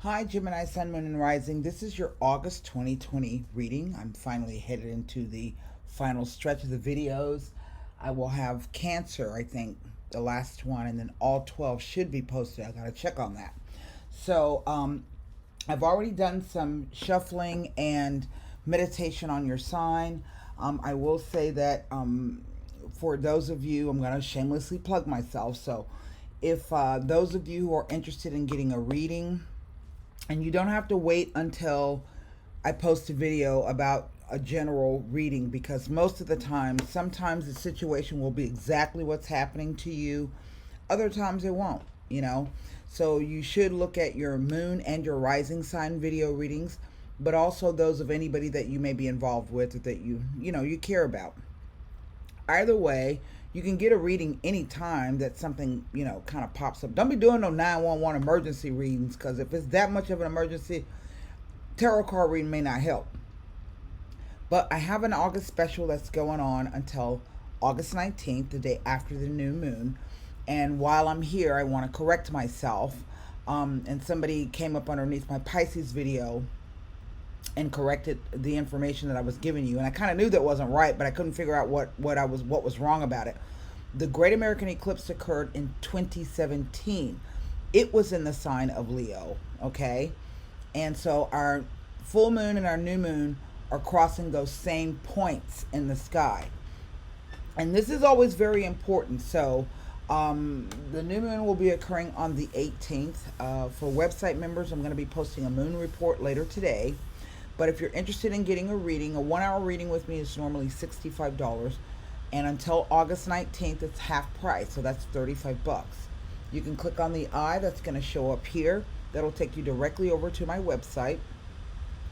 Hi, Gemini, Sun, Moon, and Rising. This is your August 2020 reading. I'm finally headed into the final stretch of the videos. I will have Cancer, I think, the last one, and then all 12 should be posted. I got to check on that. So, I've already done some shuffling and meditation on your sign. I will say that for those of you, I'm going to shamelessly plug myself. So, if those of you who are interested in getting a reading, and you don't have to wait until I post a video about a general reading, because most of the time, sometimes the situation will be exactly what's happening to you. Other times it won't, you know. So you should look at your moon and your rising sign video readings, but also those of anybody that you may be involved with or that you care about. Either way, you can get a reading anytime that something, kind of pops up. Don't be doing no 911 emergency readings, because if it's that much of an emergency, tarot card reading may not help. But I have an August special that's going on until August 19th, the day after the new moon. And while I'm here, I want to correct myself. And somebody came up underneath my Pisces video and corrected the information that I was giving you. And I kind of knew that wasn't right, but I couldn't figure out what was wrong about it. The Great American Eclipse occurred in 2017. It was in the sign of Leo, okay? And so our full moon and our new moon are crossing those same points in the sky. And this is always very important. So the new moon will be occurring on the 18th. For website members, I'm going to be posting a moon report later today. But if you're interested in getting a reading, a 1-hour reading with me is normally $65. And until August 19th, it's half price. So that's $35. You can click on the eye that's going to show up here. That'll take you directly over to my website.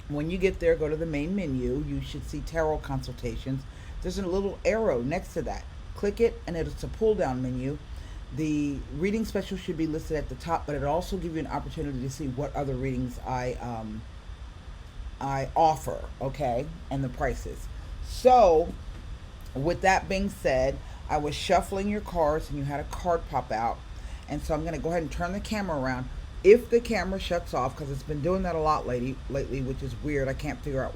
When you get there, go to the main menu. You should see tarot consultations. There's a little arrow next to that. Click it, and it's a pull-down menu. The reading special should be listed at the top, but it'll also give you an opportunity to see what other readings I offer, okay, and the prices. So, with that being said, I was shuffling your cards, and you had a card pop out. And so I'm going to go ahead and turn the camera around. If the camera shuts off, because it's been doing that a lot lately, which is weird. I can't figure out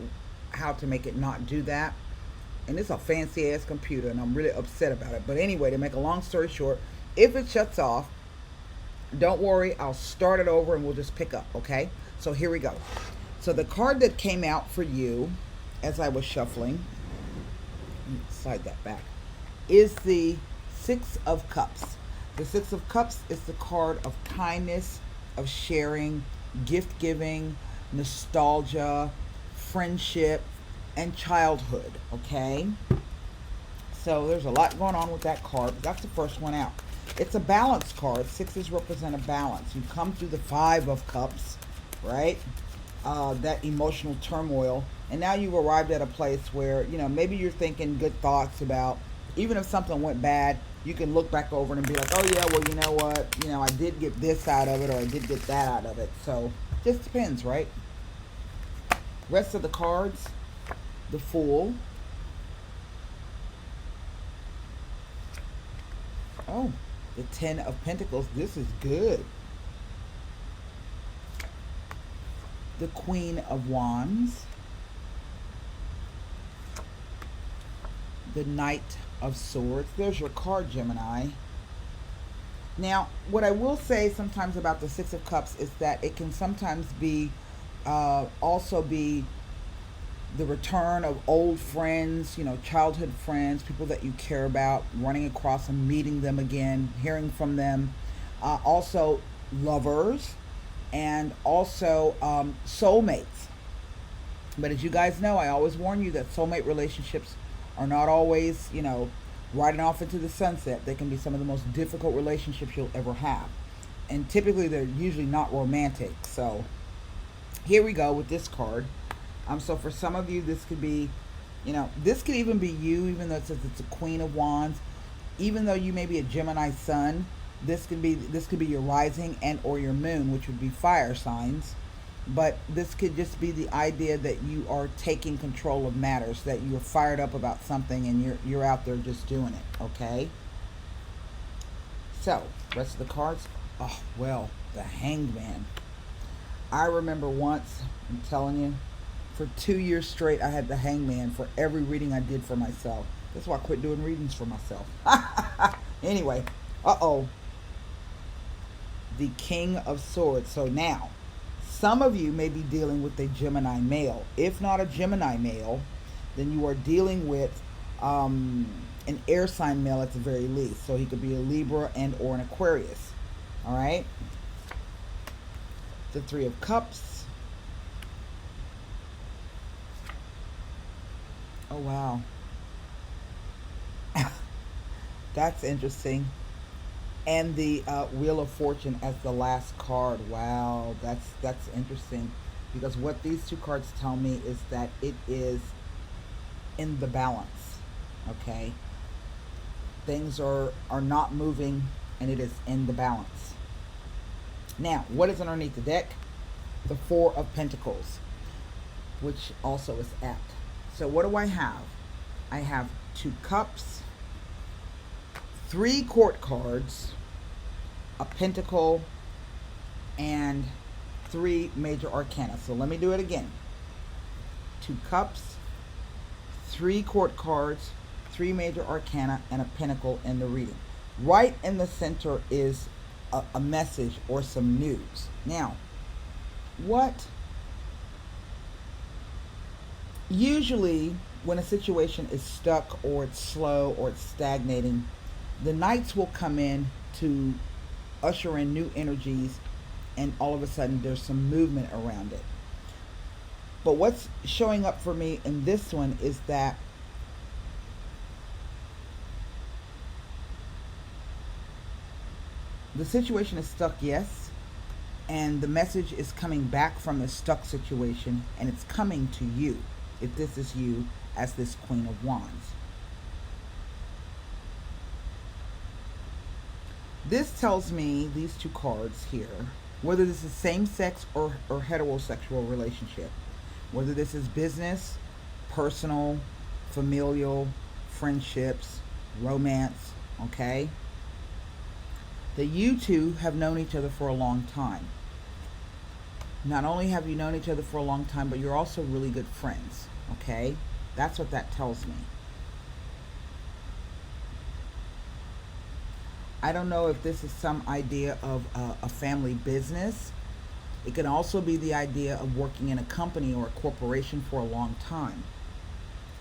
how to make it not do that. And it's a fancy ass computer, and I'm really upset about it. But anyway, to make a long story short, if it shuts off, don't worry, I'll start it over and we'll just pick up, okay? So here we go. So the card that came out for you as I was shuffling, slide that back, is the Six of Cups. The Six of Cups is the card of kindness, of sharing, gift giving, nostalgia, friendship, and childhood, okay? So there's a lot going on with that card. That's the first one out. It's a balance card. Sixes represent a balance. You come through the Five of Cups, right? That emotional turmoil. And now you've arrived at a place where, maybe you're thinking good thoughts about, even if something went bad, you can look back over it and be like, oh yeah, well, you know what? I did get this out of it, or I did get that out of it. So, just depends, right? Rest of the cards, the Fool. Oh, the Ten of Pentacles. This is good. The Queen of Wands. The Knight of Swords. There's your card, Gemini. Now, what I will say sometimes about the Six of Cups is that it can sometimes be also be the return of old friends, childhood friends, people that you care about, running across them, meeting them again, hearing from them. Also lovers, and also soulmates. But as you guys know, I always warn you that soulmate relationships are not always, riding off into the sunset. They can be some of the most difficult relationships you'll ever have. And typically they're usually not romantic. So here we go with this card. So for some of you, this could be, this could even be you, even though it says it's a Queen of Wands. Even though you may be a Gemini sun, this could be your rising and or your moon, which would be fire signs. But this could just be the idea that you are taking control of matters, that you're fired up about something and you're out there just doing it, okay? So, rest of the cards. Oh, well, the Hanged Man. I remember once, I'm telling you, for 2 years straight, I had the hangman for every reading I did for myself. That's why I quit doing readings for myself. Anyway, uh-oh, the King of Swords. So now, some of you may be dealing with a Gemini male. If not a Gemini male, then you are dealing with an air sign male at the very least. So he could be a Libra and or an Aquarius. All right. The Three of Cups. Oh wow, that's interesting. And the Wheel of Fortune as the last card. Wow, that's interesting, because what these two cards tell me is that it is in the balance. Okay, things are not moving, and it is in the balance. Now, what is underneath the deck? The Four of Pentacles, which also is apt. So what do I have? I have two cups, three court cards, a pentacle, and three major arcana. So let me do it again. Two cups, three court cards, three major arcana, and a pentacle in the reading. Right in the center is a message or some news. Now, what usually when a situation is stuck or it's slow or it's stagnating, the knights will come in to usher in new energies, and all of a sudden there's some movement around it. But what's showing up for me in this one is that the situation is stuck, yes, and the message is coming back from the stuck situation, and it's coming to you, if this is you, as this Queen of Wands. This tells me, these two cards here, whether this is same-sex or heterosexual relationship, whether this is business, personal, familial, friendships, romance, okay, that you two have known each other for a long time. Not only have you known each other for a long time, but you're also really good friends, okay? That's what that tells me. I don't know if this is some idea of a family business. It can also be the idea of working in a company or a corporation for a long time.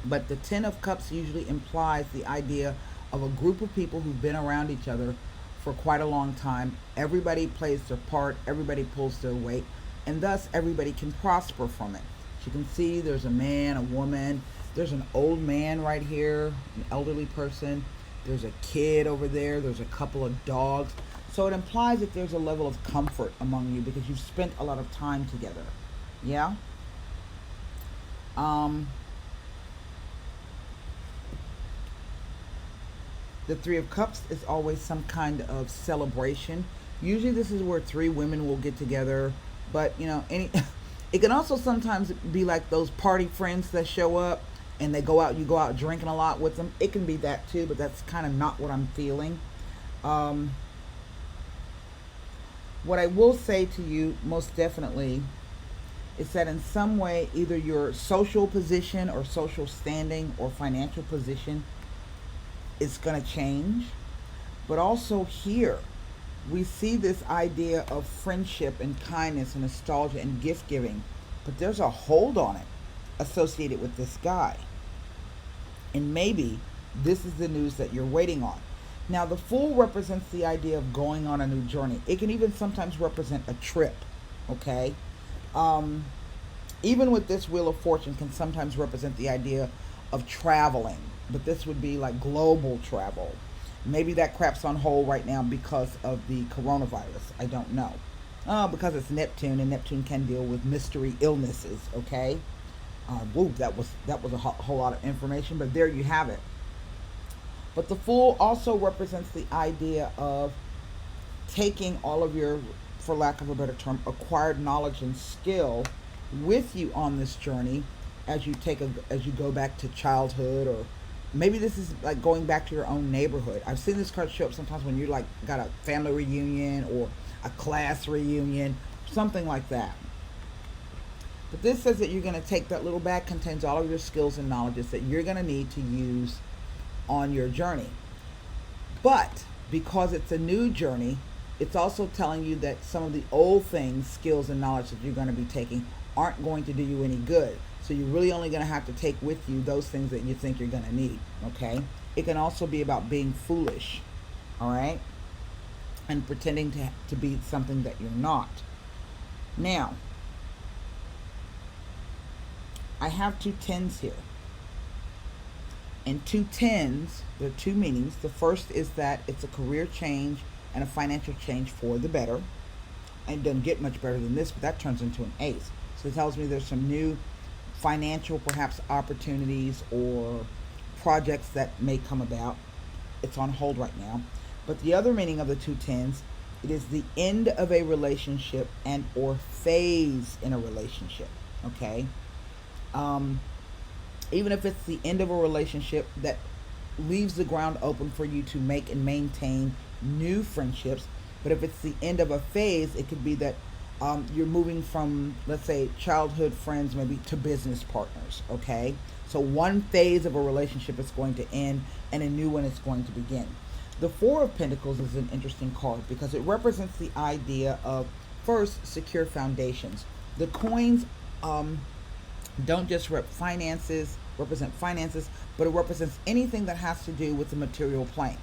But the Ten of Cups usually implies the idea of a group of people who've been around each other for quite a long time. Everybody plays their part, everybody pulls their weight, and thus everybody can prosper from it. As you can see, there's a man, a woman, there's an old man right here, an elderly person, there's a kid over there, there's a couple of dogs. So it implies that there's a level of comfort among you because you've spent a lot of time together. Yeah? The Three of Cups is always some kind of celebration. Usually this is where three women will get together, but you know, it can also sometimes be like those party friends that show up and they go out, you go out drinking a lot with them. It can be that too, but that's kind of not what I'm feeling. What I will say to you most definitely is that in some way, either your social position or social standing or financial position is going to change. But also here, we see this idea of friendship and kindness and nostalgia and gift giving. But there's a hold on it associated with this guy. And maybe this is the news that you're waiting on. Now, the Fool represents the idea of going on a new journey. It can even sometimes represent a trip, okay? Even with this Wheel of Fortune can sometimes represent the idea of traveling. But this would be like global travel. Maybe that crap's on hold right now because of the coronavirus. I don't know. Because it's Neptune, and Neptune can deal with mystery illnesses, okay? Woo, that was a whole lot of information, but there you have it. But the Fool also represents the idea of taking all of your, for lack of a better term, acquired knowledge and skill with you on this journey as you go back to childhood, or maybe this is like going back to your own neighborhood. I've seen this card show up sometimes when you're like got a family reunion or a class reunion, something like that. But this says that you're going to take that little bag, contains all of your skills and knowledges that you're going to need to use on your journey. But because it's a new journey, it's also telling you that some of the old things, skills, and knowledge that you're going to be taking aren't going to do you any good. So you're really only going to have to take with you those things that you think you're going to need, okay? It can also be about being foolish, all right? And pretending to be something that you're not. Now, I have 2 10s here. And 2 10s, there are 2 meanings. The first is that it's a career change and a financial change for the better. And it doesn't get much better than this, but that turns into an ace. So it tells me there's some new financial, perhaps, opportunities or projects that may come about. It's on hold right now. But the other meaning of the 2 10s, it is the end of a relationship and or phase in a relationship, okay? Even if it's the end of a relationship that leaves the ground open for you to make and maintain new friendships. But if it's the end of a phase, it could be that you're moving from, let's say, childhood friends maybe to business partners, okay? So one phase of a relationship is going to end and a new one is going to begin. The 4 of Pentacles is an interesting card because it represents the idea of, first, secure foundations. The coins don't just represent finances, but it represents anything that has to do with the material plane.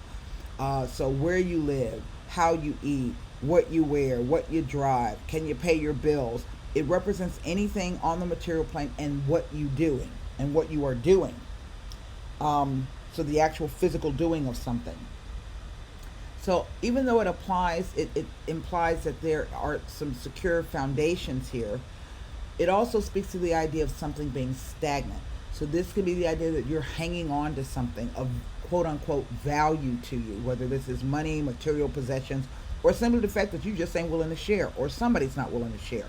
So where you live, how you eat, what you wear, what you drive, can you pay your bills. It represents anything on the material plane and what you doing and what you are doing. So the actual physical doing of something. So even though it implies that there are some secure foundations here, it also speaks to the idea of something being stagnant. So this could be the idea that you're hanging on to something of quote unquote value to you, whether this is money, material possessions, or simply the fact that you just ain't willing to share or somebody's not willing to share.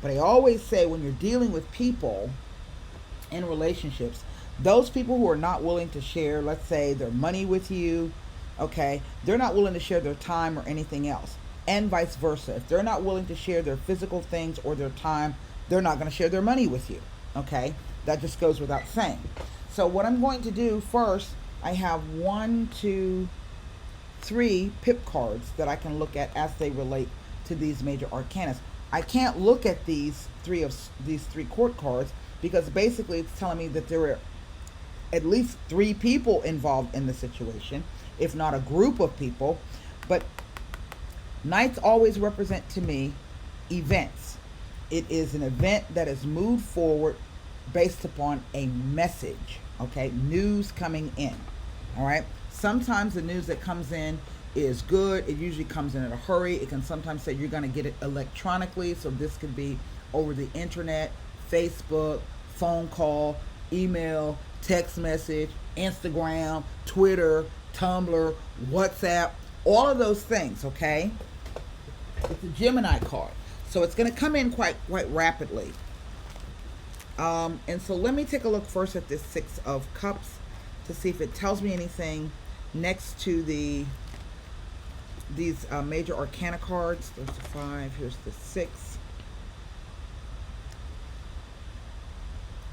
But I always say when you're dealing with people in relationships, those people who are not willing to share, let's say their money with you, okay, they're not willing to share their time or anything else. And vice versa. If they're not willing to share their physical things or their time, they're not going to share their money with you, okay? That just goes without saying. So what I'm going to do first, I have 1, 2, 3 pip cards that I can look at as they relate to these major arcanas. I can't look at these 3 court cards because basically it's telling me that there are at least 3 people involved in the situation, if not a group of people. But Knights always represent to me events. It is an event that is moved forward based upon a message, okay? News coming in, all right? Sometimes the news that comes in is good. It usually comes in a hurry. It can sometimes say you're going to get it electronically. So this could be over the internet, Facebook, phone call, email, text message, Instagram, Twitter, Tumblr, WhatsApp, all of those things, okay? It's a Gemini card. So it's going to come in quite rapidly. And so let me take a look first at this 6 of Cups to see if it tells me anything next to these major arcana cards. There's the 5, here's the 6.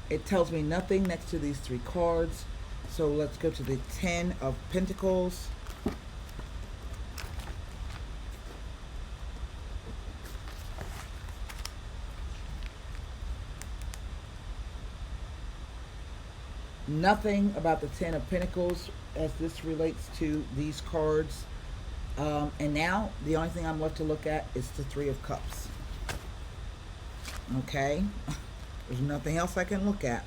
It tells me nothing next to these 3 cards. So let's go to the 10 of Pentacles. Nothing about the 10 of Pentacles as this relates to these cards. And now the only thing I'm left to look at is the 3 of Cups. Okay? There's nothing else I can look at.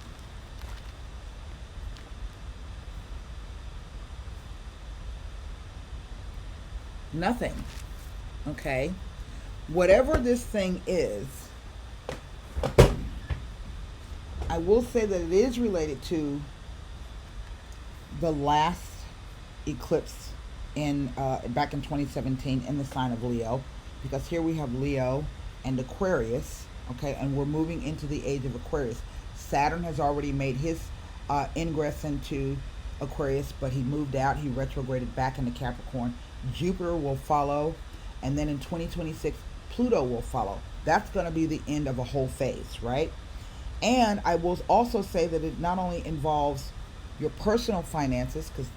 Nothing. Okay? Whatever this thing is, I will say that it is related to the last eclipse in back in 2017 in the sign of Leo, because here we have Leo and Aquarius, okay, and we're moving into the age of Aquarius. Saturn has already made his ingress into Aquarius, but he moved out. He retrograded back into Capricorn. Jupiter will follow, and then in 2026 Pluto will follow. That's going to be the end of a whole phase, right? And I will also say that it not only involves your personal finances, because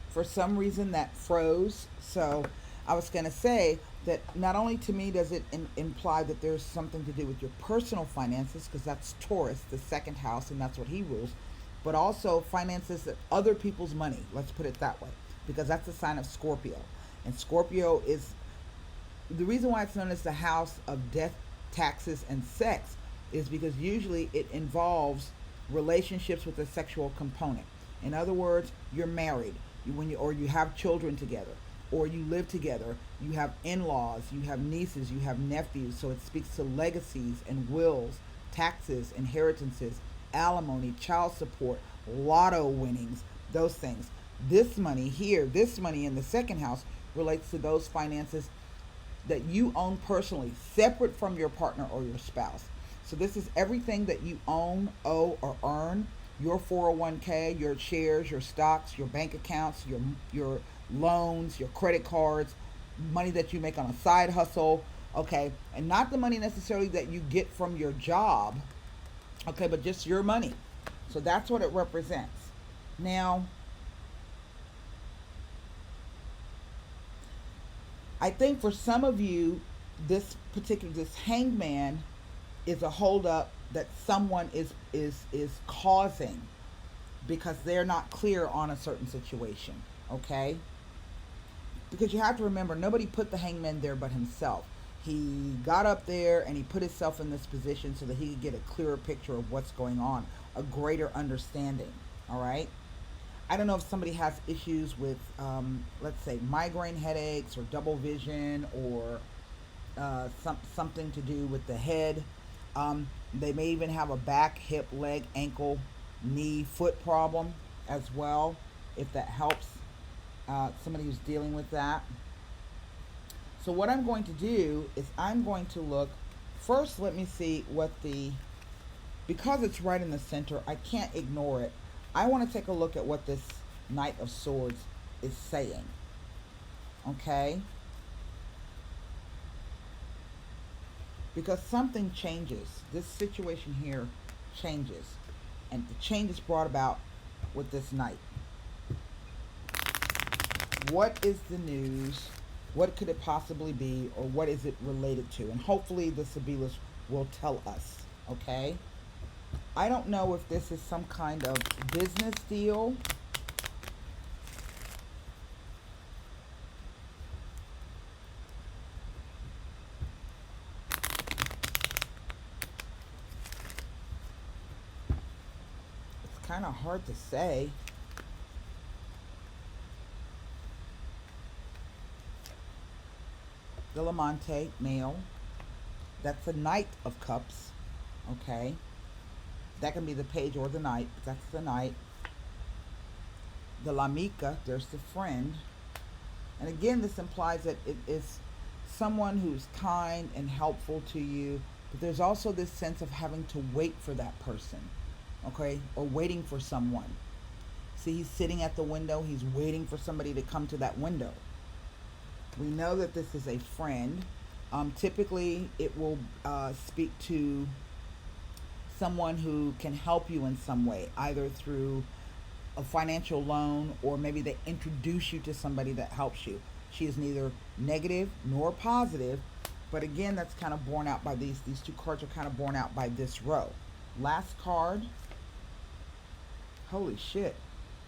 for some reason that froze. So I was going to say that not only to me does it imply that there's something to do with your personal finances, because that's Taurus, the second house, and that's what he rules, but also finances that other people's money. Let's put it that way, because that's a sign of Scorpio. And Scorpio is the reason why it's known as the house of death, taxes, and sex is because usually it involves relationships with a sexual component. In other words, you're married, or you have children together, or you live together. You have in-laws, you have nieces, you have nephews. So it speaks to legacies and wills, taxes, inheritances, alimony, child support, lotto winnings, those things. This money here, this money in the second house relates to those finances that you own personally, separate from your partner or your spouse. So this is everything that you own, owe, or earn. Your 401k, your shares, your stocks, your bank accounts, your loans, your credit cards, money that you make on a side hustle, okay? And not the money necessarily that you get from your job, okay, but just your money. So that's what it represents. Now, I think for some of you, this hangman is a holdup that someone is causing because they're not clear on a certain situation. Okay, because you have to remember nobody put the hangman there but himself. He got up there and he put himself in this position so that he could get a clearer picture of what's going on, a greater understanding. All right. I don't know if somebody has issues with, let's say, migraine headaches or double vision or something to do with the head. They may even have a back, hip, leg, ankle, knee, foot problem as well, if that helps somebody who's dealing with that. So, what I'm going to do is I'm going to look first. Let me see what because it's right in the center, I can't ignore it. I want to take a look at what this Knight of Swords is saying. Okay? Because something changes. This situation here changes. And the change is brought about with this Knight. What is the news? What could it possibly be? Or what is it related to? And hopefully the Sibilis will tell us. Okay? I don't know if this is some kind of business deal. It's kind of hard to say. Dilamante, male. That's a Knight of Cups. Okay. That can be the page or the Knight. That's the Knight. The Lamika, there's the friend. And again, this implies that it is someone who's kind and helpful to you. But there's also this sense of having to wait for that person. Okay? Or waiting for someone. See, he's sitting at the window. He's waiting for somebody to come to that window. We know that this is a friend. Typically, it will speak to someone who can help you in some way, either through a financial loan or maybe they introduce you to somebody that helps you. She is neither negative nor positive, but again, that's kind of borne out by these two cards are kind of borne out by this row. Last card. Holy shit.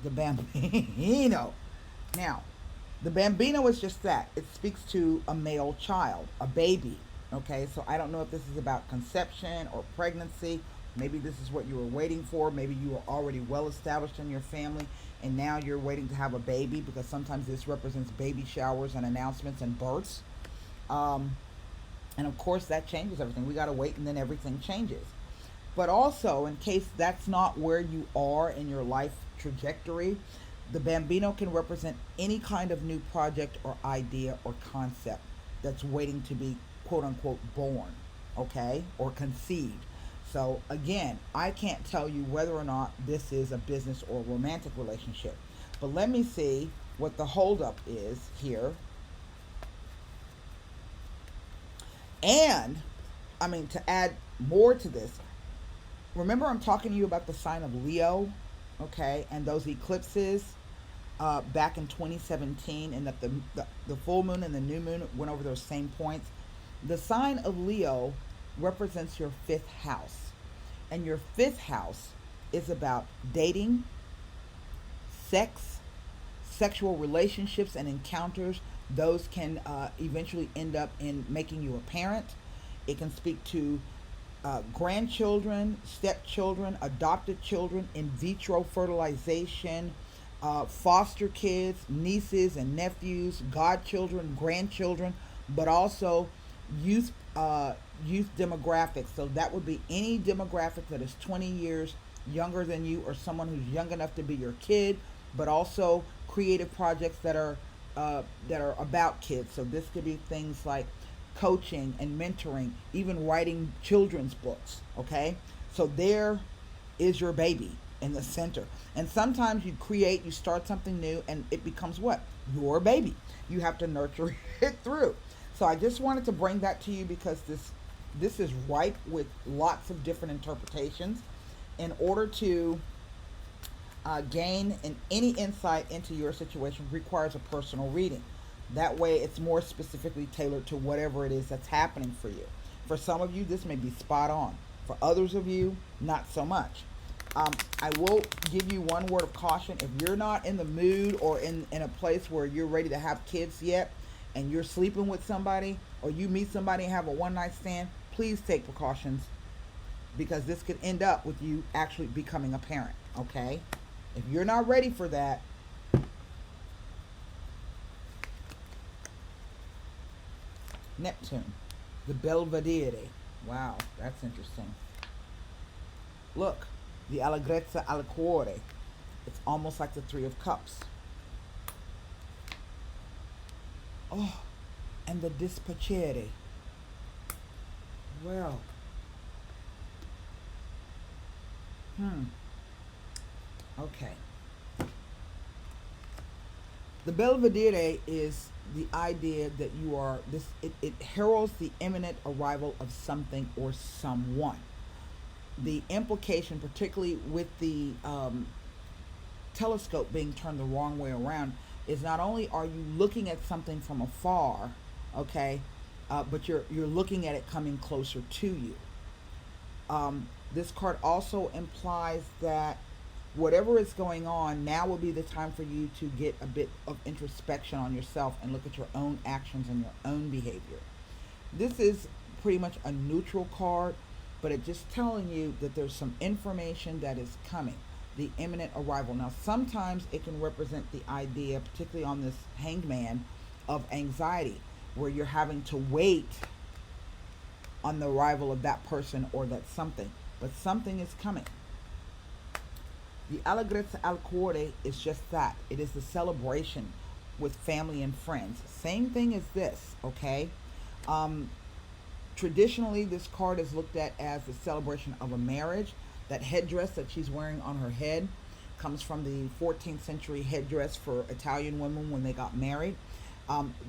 The Bambino. Now, the Bambino is just that. It speaks to a male child, a baby. Okay, so I don't know if this is about conception or pregnancy. Maybe this is what you were waiting for. Maybe you were already well established in your family and now you're waiting to have a baby, because sometimes this represents baby showers and announcements and births. And of course, that changes everything. We got to wait and then everything changes. But also, in case that's not where you are in your life trajectory, the Bambino can represent any kind of new project or idea or concept that's waiting to be quote unquote born, okay, or conceived. So again, I can't tell you whether or not this is a business or romantic relationship, But let me see what the holdup is here. And, I mean, to add more to this, remember I'm talking to you about the sign of Leo, okay, and those eclipses back in 2017, and that the full moon and the new moon went over those same points. The sign of Leo represents your fifth house, and your fifth house is about dating, sex, sexual relationships, and encounters. Those can eventually end up in making you a parent. It can speak to grandchildren, stepchildren, adopted children, in vitro fertilization, foster kids, nieces and nephews, godchildren, grandchildren, but also youth youth demographics. So that would be any demographic that is 20 years younger than you, or someone who's young enough to be your kid, but also creative projects that are about kids. So this could be things like coaching and mentoring, even writing children's books. Okay, so there is your baby in the center. And sometimes you start something new, and it becomes what? Your baby. You have to nurture it through. So I just wanted to bring that to you because this is ripe with lots of different interpretations. In order to gain any insight into your situation requires a personal reading. That way, it's more specifically tailored to whatever it is that's happening for you. For some of you, this may be spot on. For others of you, not so much. I will give you one word of caution. If you're not in the mood or in a place where you're ready to have kids yet, and you're sleeping with somebody, or you meet somebody and have a one night stand, please take precautions, because this could end up with you actually becoming a parent. Okay? If you're not ready for that, Neptune, the Belvedere. Wow, that's interesting. Look, the Allegrezza al Cuore. It's almost like the Three of Cups. Oh, and the Dispacere. Well, okay. The Belvedere is the idea that you are this. It heralds the imminent arrival of something or someone. The implication, particularly with the telescope being turned the wrong way around, is not only are you looking at something from afar, okay, but you're looking at it coming closer to you. This card also implies that whatever is going on now will be the time for you to get a bit of introspection on yourself and look at your own actions and your own behavior. This is pretty much a neutral card, but it's just telling you that there's some information that is coming, the imminent arrival. Now, sometimes it can represent the idea, particularly on this Hanged Man, of anxiety, where you're having to wait on the arrival of that person or that something, but something is coming. The Allegrezza al Cuore is just that. It is the celebration with family and friends. Same thing as this, okay? Traditionally, this card is looked at as the celebration of a marriage. That headdress that she's wearing on her head comes from the 14th century headdress for Italian women when they got married.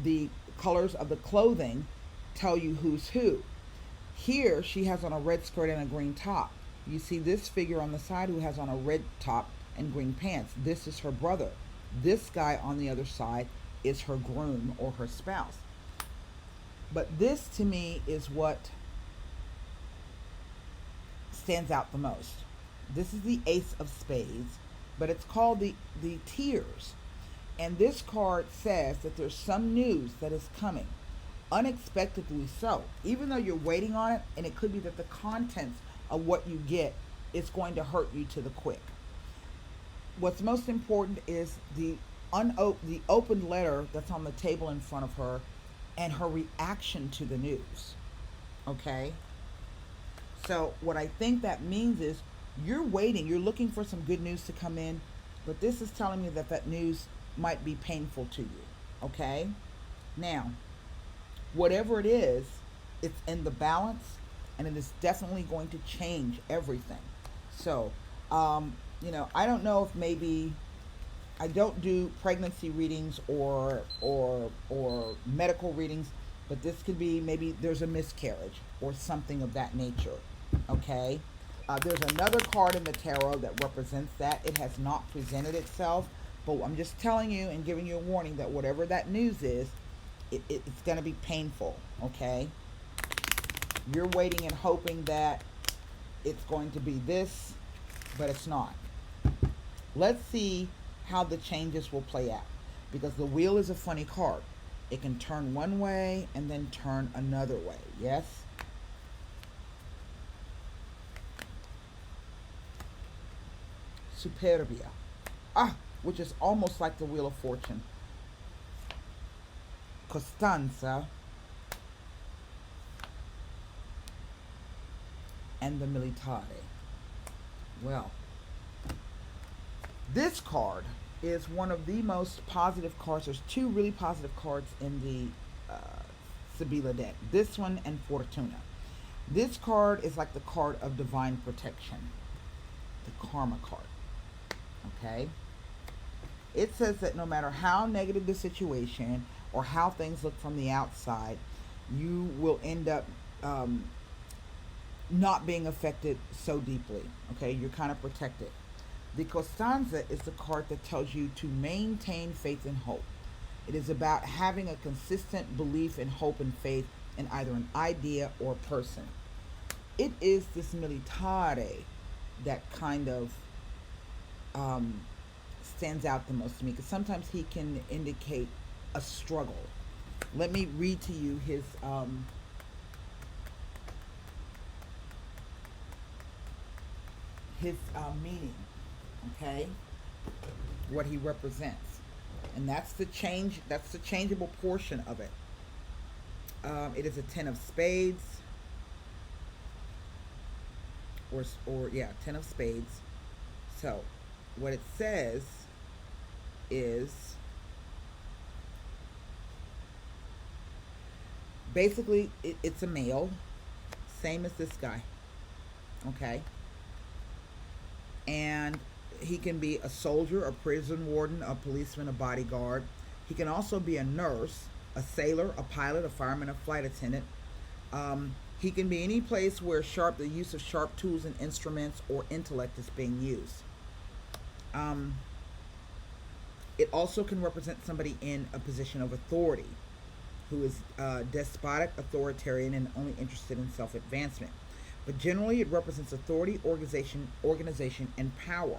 The colors of the clothing tell you who's who. Here, she has on a red skirt and a green top. You see this figure on the side who has on a red top and green pants. This is her brother. This guy on the other side is her groom or her spouse. But this to me is what stands out the most. This is the Ace of Spades, but it's called the Tears. And this card says that there's some news that is coming, unexpectedly so. Even though you're waiting on it, and it could be that the contents of what you get is going to hurt you to the quick. What's most important is the opened letter that's on the table in front of her and her reaction to the news. Okay? So what I think that means is you're waiting, you're looking for some good news to come in, but this is telling me that that news might be painful to you. Okay? Now, whatever it is, it's in the balance, and it is definitely going to change everything. So, I don't know if maybe I don't do pregnancy readings or medical readings, but this could be maybe there's a miscarriage or something of that nature. Okay. There's another card in the tarot that represents that. It has not presented itself, but I'm just telling you and giving you a warning that whatever that news is, it's going to be painful. Okay. You're waiting and hoping that it's going to be this, but it's not. Let's see how the changes will play out, because the wheel is a funny card. It can turn one way and then turn another way. Yes? Superbia. Which is almost like the Wheel of Fortune. Costanza. And the Militare. Well, this card is one of the most positive cards. There's two really positive cards in the Sibila deck. This one and Fortuna. This card is like the card of divine protection. The Karma card. Okay? It says that no matter how negative the situation or how things look from the outside, you will end up not being affected so deeply. Okay? You're kind of protected. The Costanza is the card that tells you to maintain faith and hope. It is about having a consistent belief and hope and faith in either an idea or person. It is this Militare that kind of stands out the most to me, because sometimes he can indicate a struggle. Let me read to you his meaning. Okay, what he represents, and that's the changeable portion of it. It is a 10 of spades, or yeah, 10 of spades. So what it says is basically it's a male, same as this guy. Okay, and he can be a soldier, a prison warden, a policeman, a bodyguard. He can also be a nurse, a sailor, a pilot, a fireman, a flight attendant. He can be any place where the use of sharp tools and instruments or intellect is being used. It also can represent somebody in a position of authority, who is despotic, authoritarian, and only interested in self-advancement. But generally, it represents authority, organization, and power,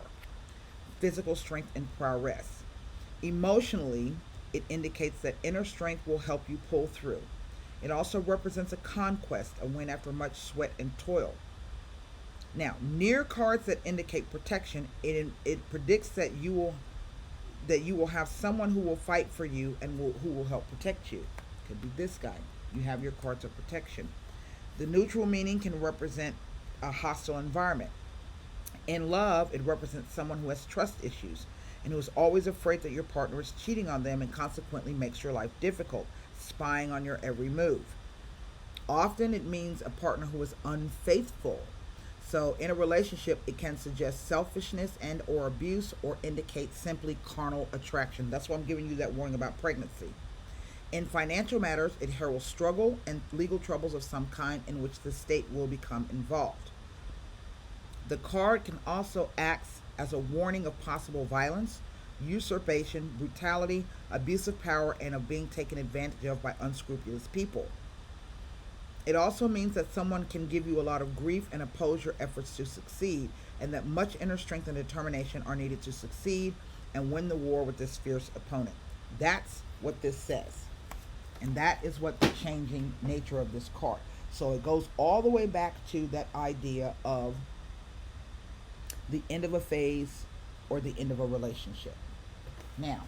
physical strength, and prowess. Emotionally, it indicates that inner strength will help you pull through. It also represents a conquest, a win after much sweat and toil. Now, near cards that indicate protection, it predicts that you will have someone who will fight for you and who will help protect you. Could be this guy. You have your cards of protection. The neutral meaning can represent a hostile environment. In love, it represents someone who has trust issues and who is always afraid that your partner is cheating on them and consequently makes your life difficult, spying on your every move. Often it means a partner who is unfaithful. So in a relationship, it can suggest selfishness and or abuse, or indicate simply carnal attraction. That's why I'm giving you that warning about pregnancy. In financial matters, it heralds struggle and legal troubles of some kind in which the state will become involved. The card can also act as a warning of possible violence, usurpation, brutality, abuse of power, and of being taken advantage of by unscrupulous people. It also means that someone can give you a lot of grief and oppose your efforts to succeed, and that much inner strength and determination are needed to succeed and win the war with this fierce opponent. That's what this says. And that is what the changing nature of this card. So it goes all the way back to that idea of the end of a phase or the end of a relationship. Now,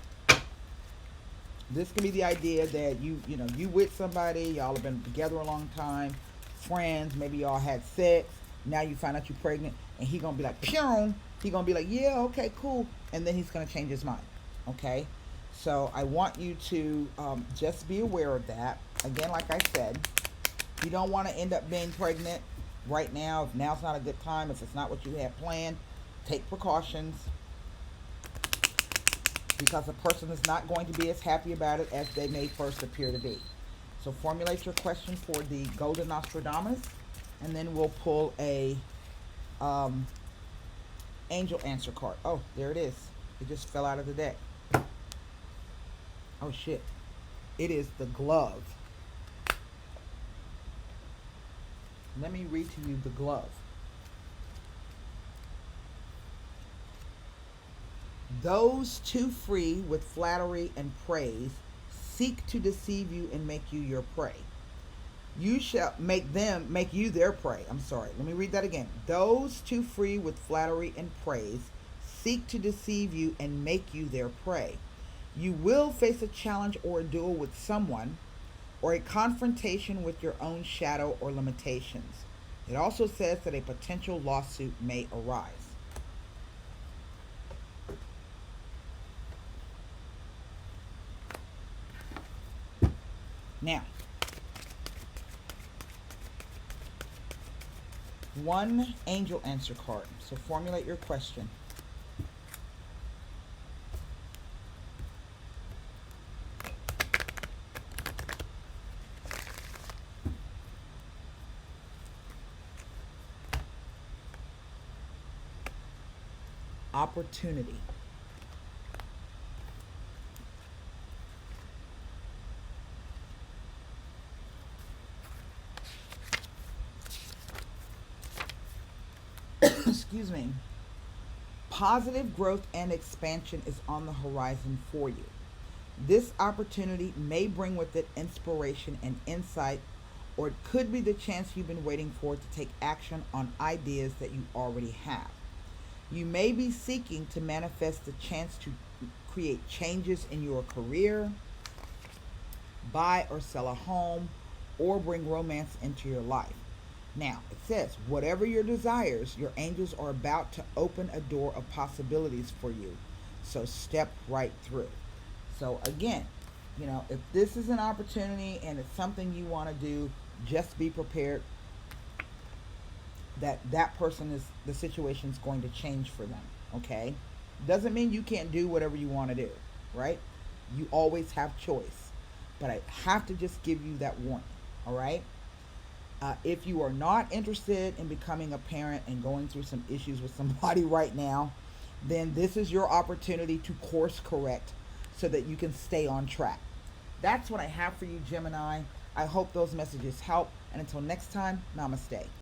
this can be the idea that you with somebody, y'all have been together a long time, friends, maybe y'all had sex, now you find out you're pregnant, and he gonna be like, pew, he gonna be like, yeah, okay, cool, and then he's gonna change his mind. Okay, so I want you to just be aware of that. Again, like I said, you don't want to end up being pregnant right now. If now's not a good time, if it's not what you had planned, take precautions. because a person is not going to be as happy about it as they may first appear to be. So formulate your question for the Golden Nostradamus, and then we'll pull a angel answer card. Oh, there it is. It just fell out of the deck. Oh shit. It is the glove. Let me read to you the glove. Those too free with flattery and praise seek to deceive you and make you your prey. You shall make them make you their prey. I'm sorry. Let me read that again. Those too free with flattery and praise seek to deceive you and make you their prey. You will face a challenge or a duel with someone, or a confrontation with your own shadow or limitations. It also says that a potential lawsuit may arise. Now, one angel answer card. So formulate your question. Opportunity. Excuse me. Positive growth and expansion is on the horizon for you. This opportunity may bring with it inspiration and insight, or it could be the chance you've been waiting for to take action on ideas that you already have. You may be seeking to manifest the chance to create changes in your career, buy or sell a home, or bring romance into your life. Now, it says, whatever your desires, your angels are about to open a door of possibilities for you. So step right through. So again, if this is an opportunity and it's something you want to do, just be prepared that person is, the situation is going to change for them. Okay? Doesn't mean you can't do whatever you want to do, right? You always have choice. But I have to just give you that warning. All right? If you are not interested in becoming a parent and going through some issues with somebody right now, then this is your opportunity to course correct so that you can stay on track. That's what I have for you, Gemini. I hope those messages help. And until next time, namaste.